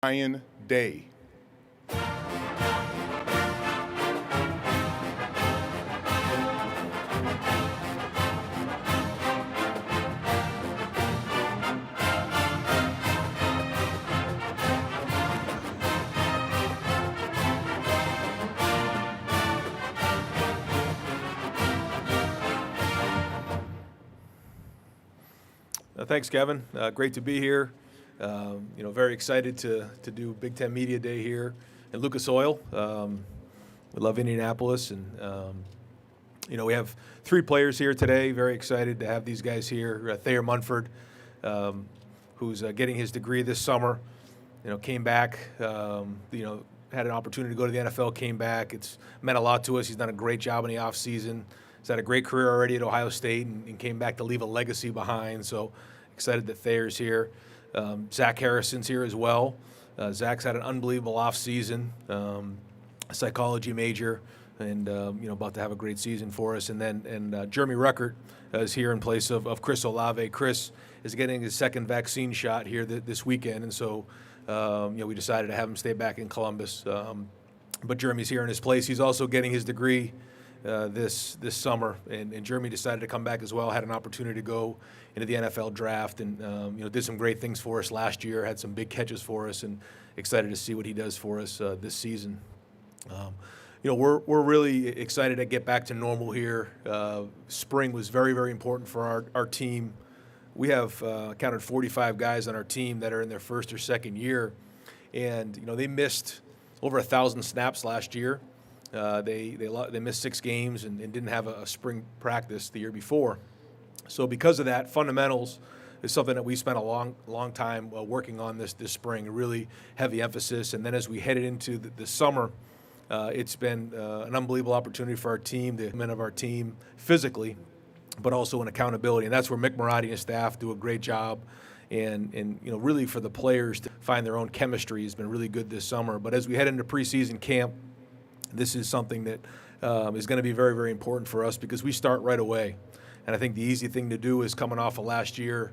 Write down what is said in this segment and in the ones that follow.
Ryan Day. Thanks, Kevin. Great to be here. Very excited to do Big Ten Media Day here in Lucas Oil. We love Indianapolis, and we have three players here today. Very excited to have these guys here. Thayer Munford, who's getting his degree this summer. Came back. Had an opportunity to go to the NFL. Came back. It's meant a lot to us. He's done a great job in the offseason. He's had a great career already at Ohio State and came back to leave a legacy behind. So excited that Thayer's here. Zach Harrison's here as well. Zach's had an unbelievable offseason, a psychology major, and about to have a great season for us. And Jeremy Ruckert is here in place of Chris Olave. Chris is getting his second vaccine shot here this weekend, and so we decided to have him stay back in Columbus. But Jeremy's here in his place. He's also getting his degree this summer, and Jeremy decided to come back as well. Had an opportunity to go into the NFL draft, and did some great things for us last year. Had some big catches for us, and excited to see what he does for us this season. We're really excited to get back to normal here. Spring was very, very important for our team. We have counted 45 guys on our team that are in their first or second year, and they missed over 1,000 snaps last year. They missed 6 games and didn't have a spring practice the year before. So because of that, fundamentals is something that we spent a long time working on this spring, a really heavy emphasis. And then as we headed into the summer, it's been an unbelievable opportunity for our team, the men of our team physically, but also in accountability. And that's where Mick Marotti and his staff do a great job. And really for the players to find their own chemistry has been really good this summer. But as we head into preseason camp, this is something that is going to be very, very important for us because we start right away. And I think the easy thing to do is coming off of last year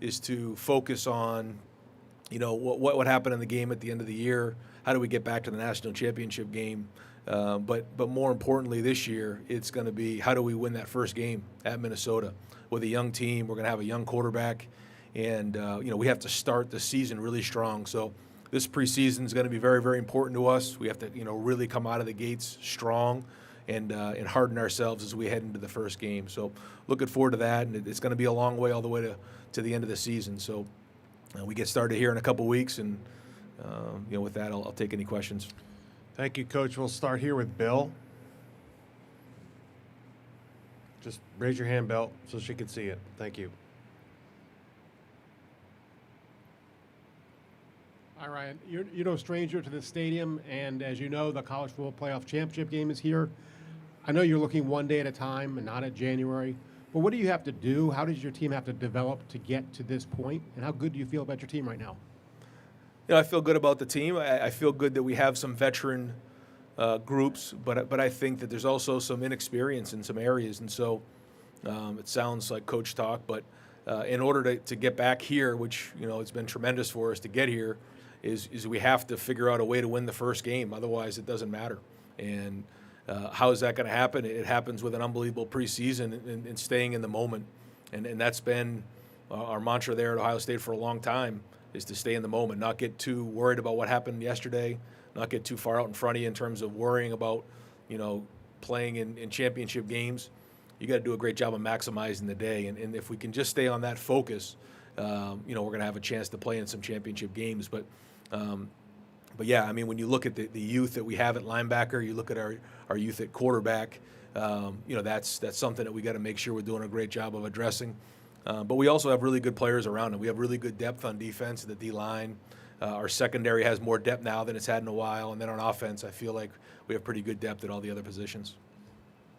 is to focus on, what happened in the game at the end of the year. How do we get back to the national championship game? But more importantly this year, it's going to be how do we win that first game at Minnesota with a young team. We're going to have a young quarterback. And, we have to start the season really strong. So this preseason is going to be very, very important to us. We have to, really come out of the gates strong and harden ourselves as we head into the first game. So looking forward to that, and it's going to be a long way all the way to the end of the season. So we get started here in a couple weeks, and with that, I'll take any questions. Thank you, Coach. We'll start here with Bill. Just raise your hand, Bill, so she can see it. Thank you. Hi, Ryan. You're no stranger to this stadium, and as you know, the College Football Playoff Championship game is here. I know you're looking one day at a time and not at January, but what do you have to do? How does your team have to develop to get to this point, and how good do you feel about your team right now? I feel good about the team. I feel good that we have some veteran groups, but I think that there's also some inexperience in some areas, and so it sounds like coach talk, but in order to get back here, which it's been tremendous for us to get here, is we have to figure out a way to win the first game. Otherwise, it doesn't matter. And how is that going to happen? It happens with an unbelievable preseason and staying in the moment. And that's been our mantra there at Ohio State for a long time, is to stay in the moment, not get too worried about what happened yesterday, not get too far out in front of you in terms of worrying about, playing in championship games. You got to do a great job of maximizing the day. And if we can just stay on that focus, we're going to have a chance to play in some championship games. But yeah, when you look at the youth that we have at linebacker, you look at our youth at quarterback, that's something that we got to make sure we're doing a great job of addressing. But we also have really good players around them. We have really good depth on defense, the D-line. Our secondary has more depth now than it's had in a while. And then on offense, I feel like we have pretty good depth at all the other positions.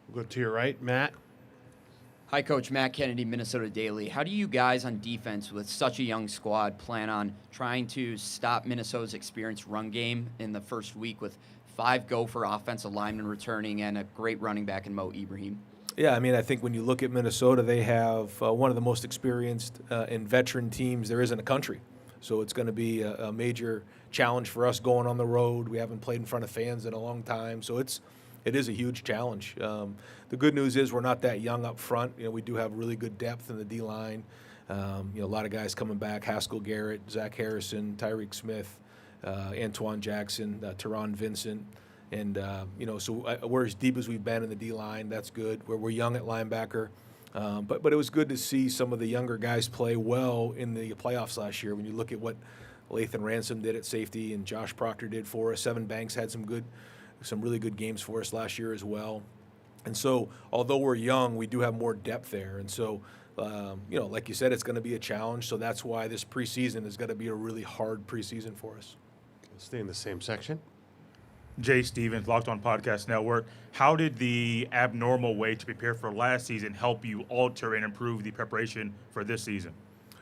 We'll go to your right, Matt. Hi, Coach. Matt Kennedy, Minnesota Daily. How do you guys on defense with such a young squad plan on trying to stop Minnesota's experienced run game in the first week with 5 Gopher offensive linemen returning and a great running back in Mo Ibrahim? Yeah, I think when you look at Minnesota, they have one of the most experienced and veteran teams there is in the country. So it's going to be a major challenge for us going on the road. We haven't played in front of fans in a long time, so it is a huge challenge. The good news is we're not that young up front. We do have really good depth in the D-line. A lot of guys coming back: Haskell Garrett, Zach Harrison, Tyreek Smith, Antoine Jackson, Teron Vincent. And, so we're as deep as we've been in the D-line. That's good. We're young at linebacker. But it was good to see some of the younger guys play well in the playoffs last year. When you look at what Lathan Ransom did at safety and Josh Proctor did for us, Seven Banks had some really good games for us last year as well. And so, although we're young, we do have more depth there. And so, like you said, it's going to be a challenge. So that's why this preseason is going to be a really hard preseason for us. Stay in the same section. Jay Stevens, Locked On Podcast Network. How did the abnormal way to prepare for last season help you alter and improve the preparation for this season?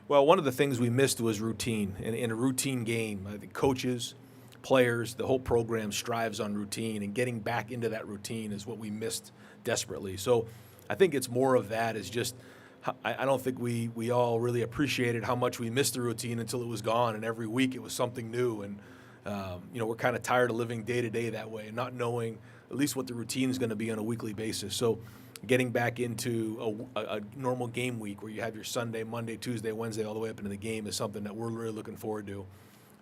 Well, one of the things we missed was routine. In a routine game, I think coaches, players, the whole program strives on routine, and getting back into that routine is what we missed desperately. So I think it's more of that. Is just I don't think we all really appreciated how much we missed the routine until it was gone, and every week it was something new. And we're kind of tired of living day to day that way and not knowing at least what the routine is going to be on a weekly basis. So getting back into a normal game week where you have your Sunday, Monday, Tuesday, Wednesday, all the way up into the game is something that we're really looking forward to.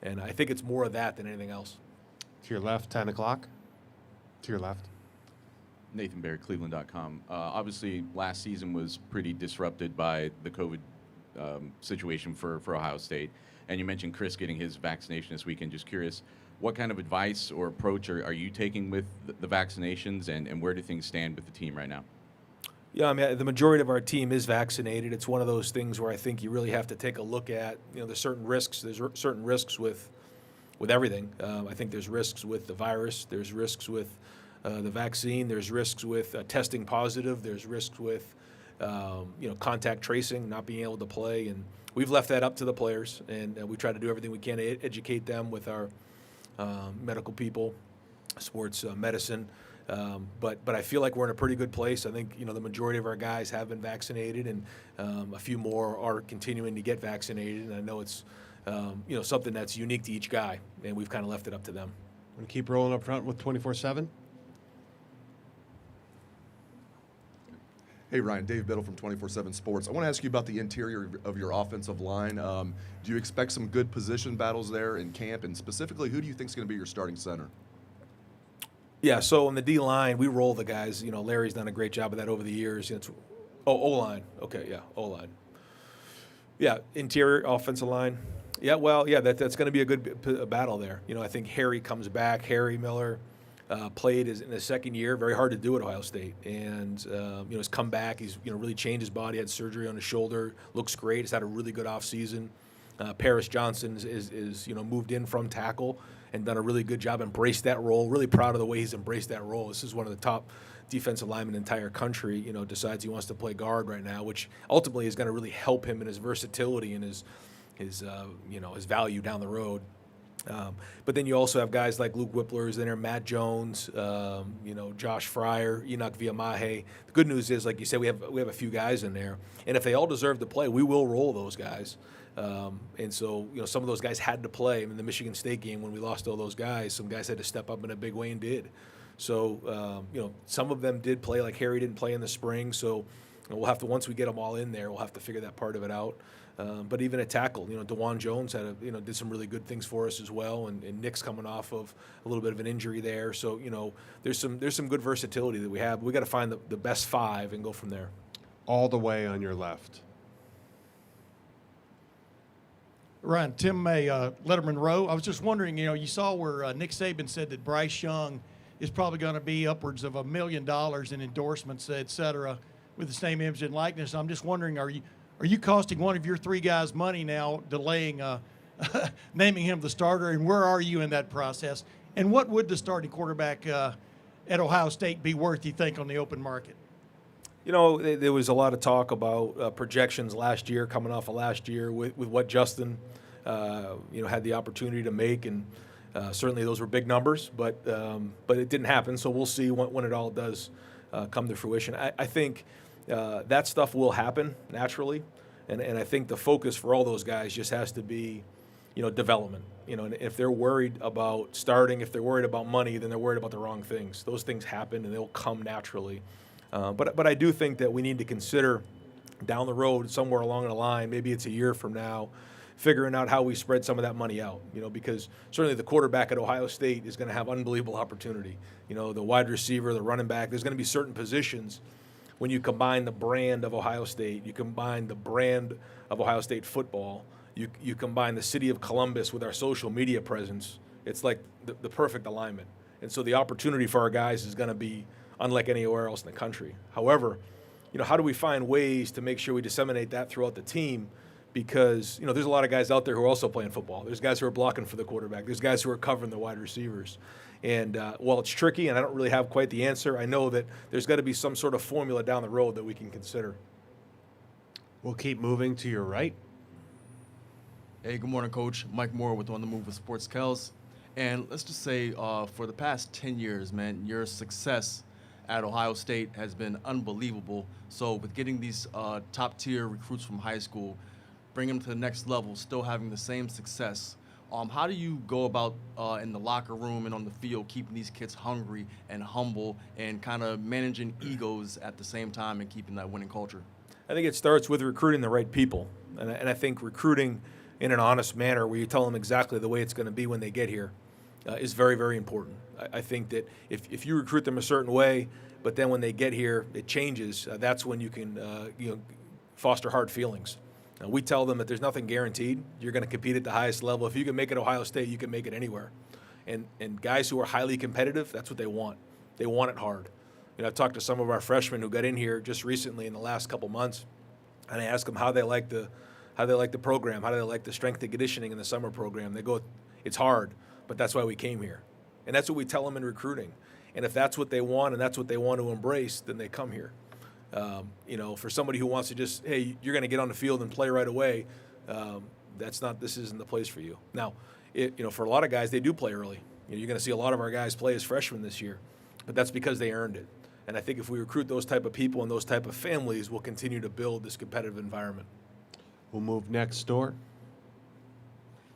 And I think it's more of that than anything else. To your left, 10 o'clock. To your left. Nathan Baird, Cleveland.com. Obviously, last season was pretty disrupted by the COVID situation for Ohio State. And you mentioned Chris getting his vaccination this weekend. Just curious, what kind of advice or approach are you taking with the vaccinations, and where do things stand with the team right now? Yeah, I mean, the majority of our team is vaccinated. It's one of those things where I think you really have to take a look at, there's certain risks. There's certain risks with everything. I think there's risks with the virus. There's risks with the vaccine. There's risks with testing positive. There's risks with, contact tracing, not being able to play. And we've left that up to the players, and we try to do everything we can to educate them with our medical people, sports medicine. But I feel like we're in a pretty good place. I think, the majority of our guys have been vaccinated, and a few more are continuing to get vaccinated. And I know it's, something that's unique to each guy, and we've kind of left it up to them. Want to keep rolling up front with 24/7? Hey, Ryan, Dave Biddle from 24/7 Sports. I want to ask you about the interior of your offensive line. Do you expect some good position battles there in camp? And specifically, who do you think is going to be your starting center? Yeah, so in the D-line, we roll the guys. Larry's done a great job of that over the years. O-line. Okay, yeah, O-line. Yeah, interior offensive line. Yeah, well, yeah, that's going to be a good battle there. I think Harry comes back. Harry Miller played in his second year. Very hard to do at Ohio State. And, he's come back. He's, really changed his body, had surgery on his shoulder. Looks great. He's had a really good offseason. Paris Johnson is moved in from tackle and done a really good job, embraced that role. Really proud of the way he's embraced that role. This is one of the top defensive linemen in the entire country, decides he wants to play guard right now, which ultimately is going to really help him in his versatility and his value down the road. But then you also have guys like Luke Whippler is in there, Matt Jones, Josh Fryer, Enoch Viamahe. The good news is, like you said, we have a few guys in there, and if they all deserve to play, we will roll those guys. And so, some of those guys had to play. In the Michigan State game, when we lost all those guys, some guys had to step up in a big way and did. So, some of them did play, like Harry didn't play in the spring. So, we'll have to, once we get them all in there, we'll have to figure that part of it out. But even at tackle, DeJuan Jones did some really good things for us as well, and Nick's coming off of a little bit of an injury there. So, there's some good versatility that we have. We got to find the best five and go from there. All the way on your left. Ryan, Tim May, Lettermen Row. I was just wondering, you saw where Nick Saban said that Bryce Young is probably going to be upwards of $1 million in endorsements, et cetera, with the same image and likeness. I'm just wondering, are you costing one of your three guys money now, delaying naming him the starter, and where are you in that process? And what would the starting quarterback at Ohio State be worth, you think, on the open market? There was a lot of talk about projections last year, coming off of last year with what Justin, had the opportunity to make, and certainly those were big numbers, but it didn't happen. So we'll see when it all does come to fruition. I think that stuff will happen naturally, and I think the focus for all those guys just has to be, development. And if they're worried about starting, if they're worried about money, then they're worried about the wrong things. Those things happen and they'll come naturally. But I do think that we need to consider down the road, somewhere along the line, maybe it's a year from now, figuring out how we spread some of that money out. Because certainly the quarterback at Ohio State is going to have unbelievable opportunity. The wide receiver, the running back, there's going to be certain positions when you combine the brand of Ohio State, you combine the brand of Ohio State football, you combine the city of Columbus with our social media presence, it's like the perfect alignment. And so the opportunity for our guys is going to be unlike anywhere else in the country. However, how do we find ways to make sure we disseminate that throughout the team? Because, there's a lot of guys out there who are also playing football. There's guys who are blocking for the quarterback. There's guys who are covering the wide receivers. And while it's tricky and I don't really have quite the answer, I know that there's got to be some sort of formula down the road that we can consider. We'll keep moving to your right. Hey, good morning, Coach. Mike Moore with On the Move with Sports Kells. And let's just say for the past 10 years, man, your success at Ohio State has been unbelievable. So with getting these top-tier recruits from high school, bring them to the next level, still having the same success, how do you go about in the locker room and on the field keeping these kids hungry and humble and kind of managing egos at the same time and keeping that winning culture? I think it starts with recruiting the right people. And I think recruiting in an honest manner where you tell them exactly the way it's going to be when they get here is very, very important. I think that if you recruit them a certain way, but then when they get here it changes, that's when you can foster hard feelings. We tell them that there's nothing guaranteed. You're going to compete at the highest level. If you can make it Ohio State, you can make it anywhere. And guys who are highly competitive, that's what they want. They want it hard. I've talked to some of our freshmen who got in here just recently in the last couple months, and I ask them how they like the program, how do they like the strength and conditioning in the summer program. They go, it's hard, but that's why we came here. And that's what we tell them in recruiting. And if that's what they want and that's what they want to embrace, then they come here. For somebody who wants to just, hey, you're going to get on the field and play right away, this isn't the place for you. Now, for a lot of guys, they do play early. You're going to see a lot of our guys play as freshmen this year, but that's because they earned it. And I think if we recruit those type of people and those type of families, we'll continue to build this competitive environment. We'll move next door.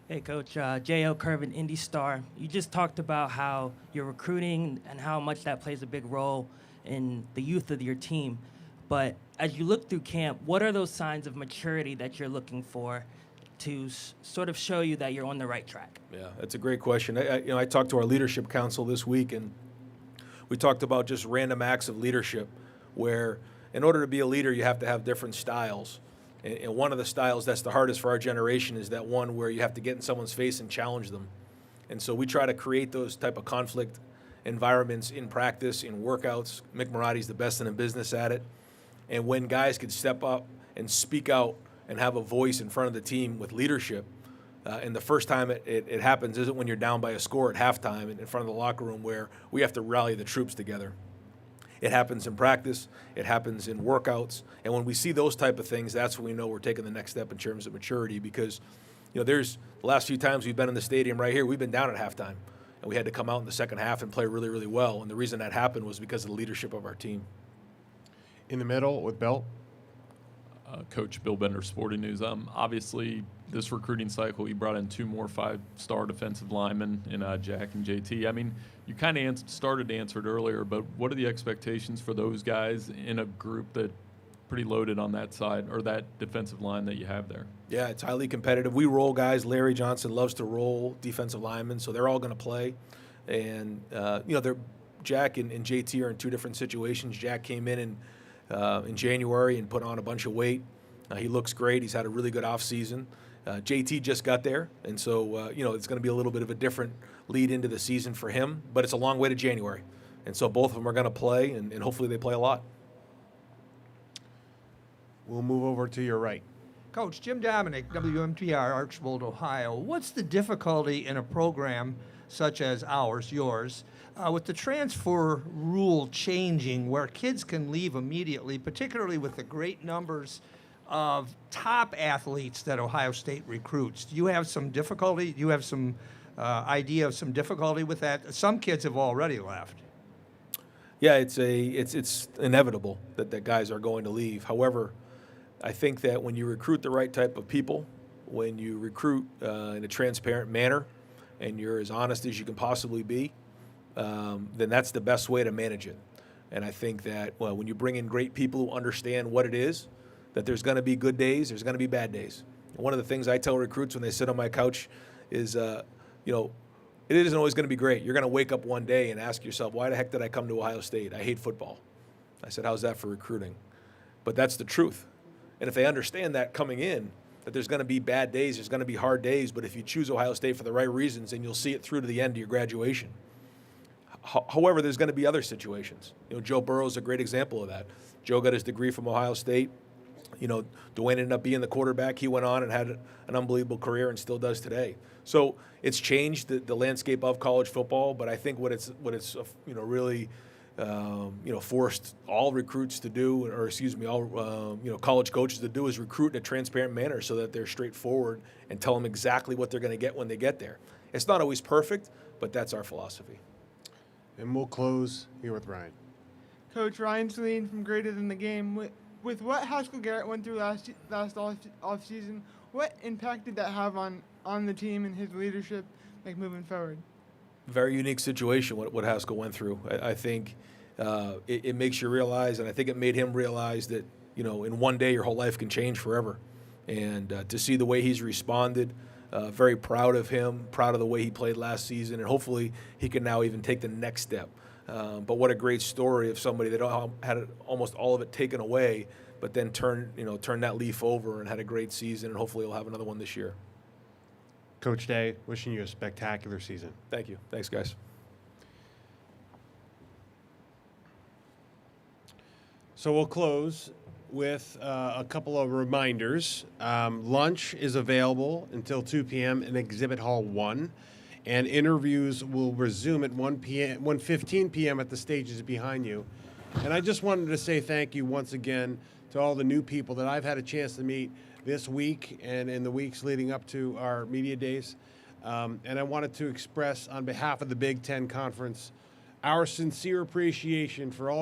Hey, Coach. J.L. Curvin, Indy Star. You just talked about how you're recruiting and how much that plays a big role in the youth of your team. But as you look through camp, what are those signs of maturity that you're looking for to sort of show you that you're on the right track? Yeah, that's a great question. I talked to our leadership council this week, and we talked about just random acts of leadership where in order to be a leader, you have to have different styles. And one of the styles that's the hardest for our generation is that one where you have to get in someone's face and challenge them. And so we try to create those type of conflict environments in practice, in workouts. Mick Marotti's the best in the business at it. And when guys can step up and speak out and have a voice in front of the team with leadership, and the first time it happens isn't when you're down by a score at halftime in front of the locker room where we have to rally the troops together. It happens in practice. It happens in workouts. And when we see those type of things, that's when we know we're taking the next step in terms of maturity because, there's the last few times we've been in the stadium right here, we've been down at halftime. And we had to come out in the second half and play really, really well. And the reason that happened was because of the leadership of our team. In the middle with Belt. Coach Bill Bender, Sporting News. Obviously, this recruiting cycle, you brought in 2 more 5-star defensive linemen in Jack and JT. I mean, you kind of started to answer it earlier, but what are the expectations for those guys in a group that pretty loaded on that side or that defensive line that you have there? Yeah, it's highly competitive. We roll guys. Larry Johnson loves to roll defensive linemen, so they're all going to play. And, Jack and JT are in 2 different situations. Jack came in January and put on a bunch of weight. He looks great. He's had a really good offseason. JT just got there, and so, it's going to be a little bit of a different lead into the season for him, but it's a long way to January. And so both of them are going to play, and hopefully they play a lot. We'll move over to your right. Coach, Jim Dominic, WMTR, Archbold, Ohio. What's the difficulty in a program such as ours, yours, with the transfer rule changing where kids can leave immediately, particularly with the great numbers of top athletes that Ohio State recruits? Do you have some difficulty? Do you have some idea of some difficulty with that? Some kids have already left. Yeah, it's inevitable that guys are going to leave. However, I think that when you recruit the right type of people, when you recruit in a transparent manner and you're as honest as you can possibly be, then that's the best way to manage it. And I think that when you bring in great people who understand what it is, that there's going to be good days, there's going to be bad days. And one of the things I tell recruits when they sit on my couch is, it isn't always going to be great. You're going to wake up one day and ask yourself, why the heck did I come to Ohio State? I hate football. I said, how's that for recruiting? But that's the truth. And if they understand that coming in, that there's going to be bad days, there's going to be hard days, but if you choose Ohio State for the right reasons, then you'll see it through to the end of your graduation. However, there's going to be other situations. Joe Burrow is a great example of that. Joe got his degree from Ohio State. Dwayne ended up being the quarterback. He went on and had an unbelievable career and still does today. So it's changed the landscape of college football, but I think what it's really forced all recruits to do, or all college coaches to do, is recruit in a transparent manner so that they're straightforward and tell them exactly what they're going to get when they get there. It's not always perfect, but that's our philosophy. And we'll close here with Ryan. Coach Ryan Saline from Greater Than the Game. With what Haskell Garrett went through last off season, what impact did that have on the team and his leadership, moving forward? Very unique situation what Haskell went through. I think it makes you realize, and I think it made him realize that in one day your whole life can change forever. And to see the way he's responded, very proud of him, proud of the way he played last season, and hopefully he can now even take the next step. But what a great story of somebody that had almost all of it taken away, but then turned that leaf over and had a great season, and hopefully he'll have another one this year. Coach Day, wishing you a spectacular season. Thank you. Thanks, guys. So we'll close with a couple of reminders. Lunch is available until 2 p.m. in Exhibit Hall 1, and interviews will resume at 1:15 p.m. at the stages behind you. And I just wanted to say thank you once again to all the new people that I've had a chance to meet this week and in the weeks leading up to our media days. And I wanted to express on behalf of the Big Ten Conference our sincere appreciation for all